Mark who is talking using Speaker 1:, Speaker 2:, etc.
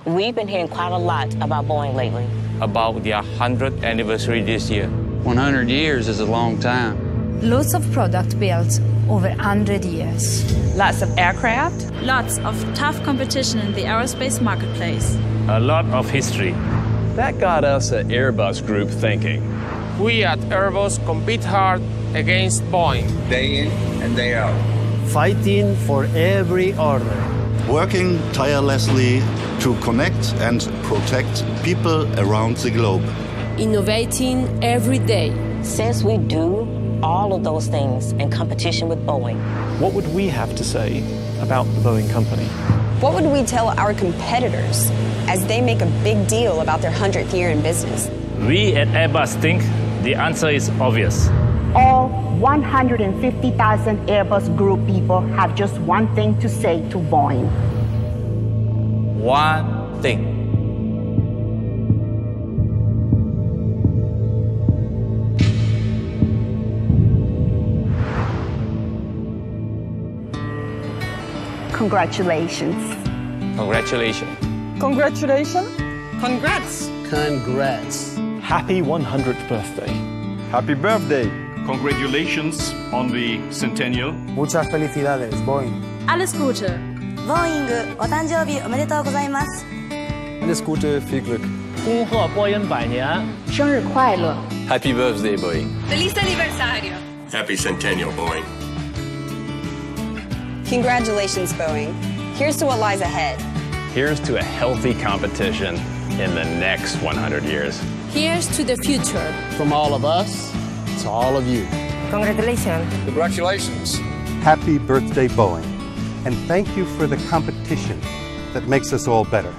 Speaker 1: We've been hearing quite a lot about Boeing lately.
Speaker 2: About their 100th anniversary this year.
Speaker 3: 100 years is a long time.
Speaker 4: Lots of product built over 100 years.
Speaker 5: Lots of aircraft.
Speaker 6: Lots of tough competition in the aerospace marketplace.
Speaker 7: A lot of history.
Speaker 8: That got us at Airbus Group thinking.
Speaker 9: We at Airbus compete hard against Boeing.
Speaker 10: Day in and day out.
Speaker 11: Fighting for every order.
Speaker 12: Working tirelessly to connect and protect people around the globe.
Speaker 13: Innovating every day.
Speaker 1: Since we do all of those things in competition with Boeing,
Speaker 14: what would we have to say about the Boeing company?
Speaker 15: What would we tell our competitors as they make a big deal about their 100th year in business?
Speaker 7: We at Airbus think the answer is obvious.
Speaker 16: All 150,000 Airbus Group people have just one thing to say to Boeing.
Speaker 2: One thing.
Speaker 16: Congratulations.
Speaker 2: Congratulations.
Speaker 5: Congratulations.
Speaker 17: Congrats.
Speaker 11: Congrats.
Speaker 14: Happy 100th birthday.
Speaker 18: Happy birthday.
Speaker 19: Congratulations on the centennial.
Speaker 11: Muchas felicidades, Boeing.
Speaker 6: Alles Gute.
Speaker 13: Boeing, お誕生日おめでとうございます。
Speaker 8: Alles Gute, viel Glück.
Speaker 14: 恭贺波音100年。
Speaker 4: 生日快乐。
Speaker 8: Happy birthday, Boeing.
Speaker 17: Feliz aniversario.
Speaker 19: Happy centennial, Boeing.
Speaker 15: Congratulations, Boeing. Here's to what lies ahead.
Speaker 8: Here's to a healthy competition in the next 100 years.
Speaker 13: Here's to the future.
Speaker 11: From all of us to all of you.
Speaker 4: Congratulations.
Speaker 10: Congratulations.
Speaker 18: Happy birthday, Boeing. And thank you for the competition that makes us all better.